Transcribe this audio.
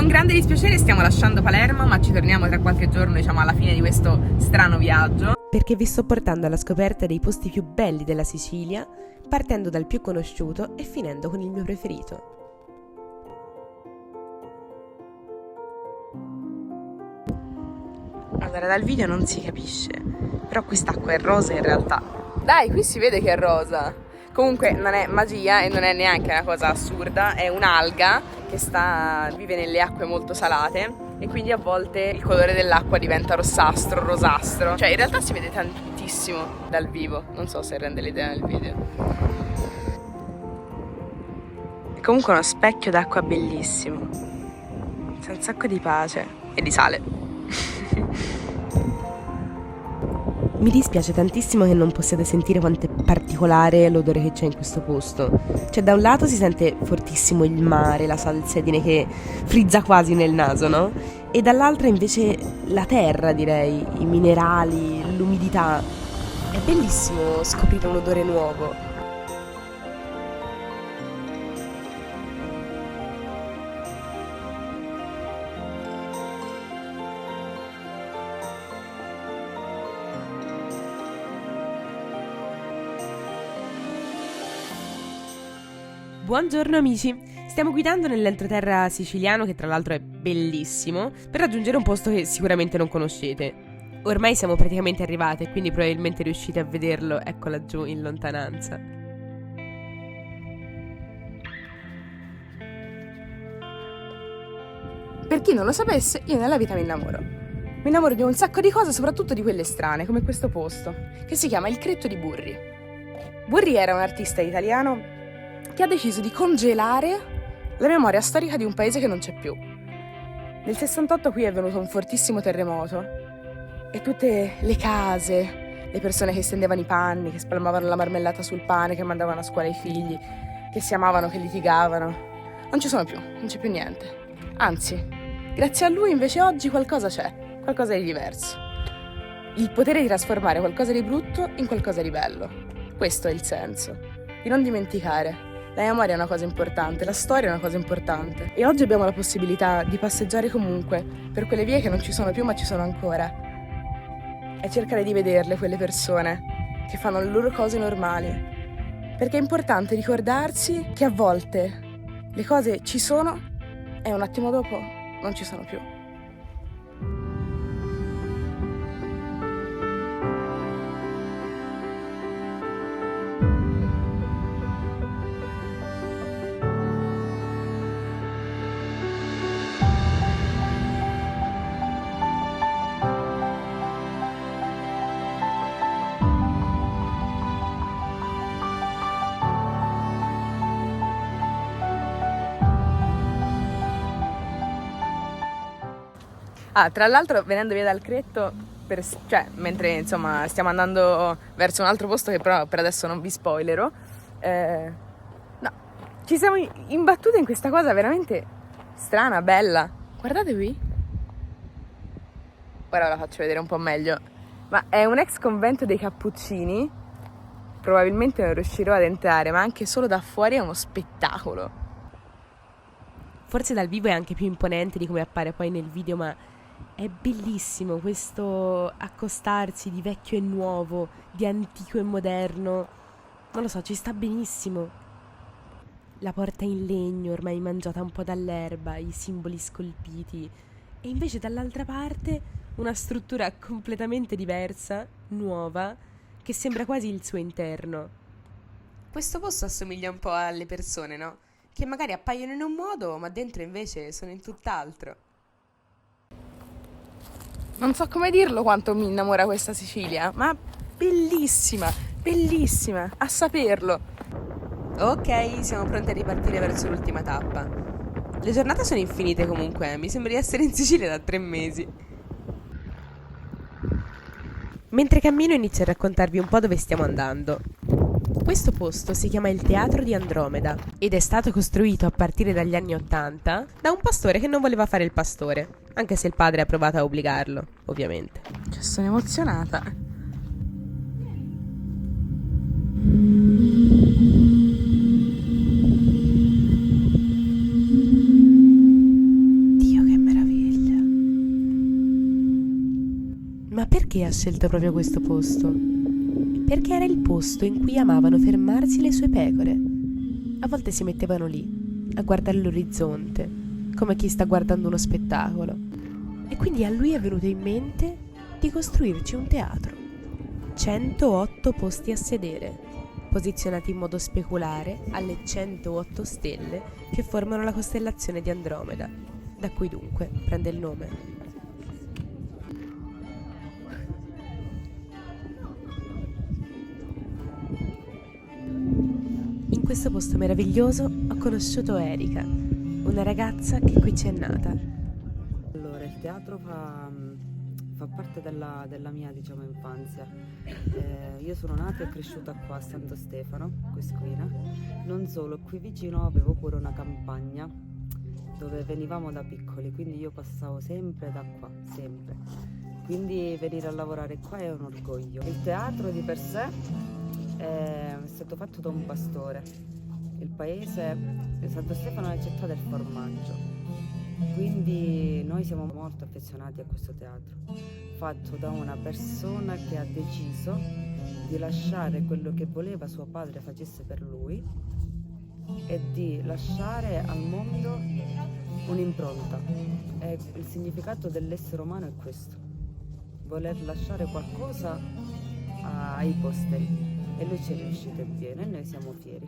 Con grande dispiacere stiamo lasciando Palermo, ma ci torniamo tra qualche giorno, diciamo alla fine di questo strano viaggio. Perché vi sto portando alla scoperta dei posti più belli della Sicilia, partendo dal più conosciuto e finendo con il mio preferito. Allora, dal video non si capisce, però quest'acqua è rosa in realtà. Dai, qui si vede che è rosa. Comunque non è magia e non è neanche una cosa assurda, è un'alga che vive nelle acque molto salate e quindi a volte il colore dell'acqua diventa rossastro, rosastro. Cioè in realtà si vede tantissimo dal vivo, non so se rende l'idea nel video. È comunque uno specchio d'acqua bellissimo, c'è un sacco di pace e di sale. Mi dispiace tantissimo che non possiate sentire quanto è particolare l'odore che c'è in questo posto. Cioè, da un lato si sente fortissimo il mare, la salsedine che frizza quasi nel naso, no? E dall'altra invece la terra, direi, i minerali, l'umidità. È bellissimo scoprire un odore nuovo. Buongiorno amici, stiamo guidando nell'entroterra siciliano che tra l'altro è bellissimo per raggiungere un posto che sicuramente non conoscete. Ormai siamo praticamente arrivate, quindi probabilmente riuscite a vederlo, ecco laggiù in lontananza. Per chi non lo sapesse, io nella vita mi innamoro. Mi innamoro di un sacco di cose, soprattutto di quelle strane, come questo posto, che si chiama il Cretto di Burri. Burri era un artista italiano che ha deciso di congelare la memoria storica di un paese che non c'è più. Nel 68 qui è venuto un fortissimo terremoto e tutte le case, le persone che stendevano i panni, che spalmavano la marmellata sul pane, che mandavano a scuola i figli, che si amavano, che litigavano, non ci sono più, non c'è più niente. Anzi, grazie a lui invece oggi qualcosa c'è, qualcosa di diverso. Il potere di trasformare qualcosa di brutto in qualcosa di bello. Questo è il senso, di non dimenticare. La memoria è una cosa importante, la storia è una cosa importante e oggi abbiamo la possibilità di passeggiare comunque per quelle vie che non ci sono più ma ci sono ancora e cercare di vederle quelle persone che fanno le loro cose normali, perché è importante ricordarsi che a volte le cose ci sono e un attimo dopo non ci sono più. Tra l'altro venendo via dal Cretto, mentre insomma stiamo andando verso un altro posto che però per adesso non vi spoilerò, no, ci siamo imbattute in questa cosa veramente strana, bella. Guardate qui. Ora la faccio vedere un po' meglio. Ma è un ex convento dei Cappuccini. Probabilmente non riuscirò ad entrare, ma anche solo da fuori è uno spettacolo. Forse dal vivo è anche più imponente di come appare poi nel video, ma è bellissimo questo accostarsi di vecchio e nuovo, di antico e moderno. Non lo so, ci sta benissimo. La porta in legno, ormai mangiata un po' dall'erba, i simboli scolpiti. E invece dall'altra parte una struttura completamente diversa, nuova, che sembra quasi il suo interno. Questo posto assomiglia un po' alle persone, no? Che magari appaiono in un modo, ma dentro invece sono in tutt'altro. Non so come dirlo quanto mi innamora questa Sicilia, ma bellissima, bellissima, a saperlo. Ok, siamo pronti a ripartire verso l'ultima tappa. Le giornate sono infinite comunque, mi sembra di essere in Sicilia da 3 mesi. Mentre cammino inizio a raccontarvi un po' dove stiamo andando. Questo posto si chiama il Teatro di Andromeda ed è stato costruito a partire dagli anni '80 da un pastore che non voleva fare il pastore, anche se il padre ha provato a obbligarlo, ovviamente. Cioè, sono emozionata. Dio, perché ha scelto proprio questo posto? Perché era il posto in cui amavano fermarsi le sue pecore. A volte si mettevano lì, a guardare l'orizzonte, come chi sta guardando uno spettacolo. E quindi a lui è venuto in mente di costruirci un teatro. 108 posti a sedere, posizionati in modo speculare alle 108 stelle che formano la costellazione di Andromeda, da cui dunque prende il nome. In questo posto meraviglioso ho conosciuto Erika, una ragazza che qui c'è nata. Allora, il teatro fa parte della mia, diciamo, infanzia. Io sono nata e cresciuta qua a Santo Stefano, Quisquina. Non solo, qui vicino avevo pure una campagna dove venivamo da piccoli, quindi io passavo sempre da qua, sempre. Quindi venire a lavorare qua è un orgoglio. Il teatro di per sé è stato fatto da un pastore. Il paese Santo Stefano è la città del formaggio. Quindi noi siamo molto affezionati a questo teatro, fatto da una persona che ha deciso di lasciare quello che voleva suo padre facesse per lui e di lasciare al mondo un'impronta. E il significato dell'essere umano è questo, voler lasciare qualcosa ai posteri, e lui ci è riuscito in pieno e noi siamo fieri.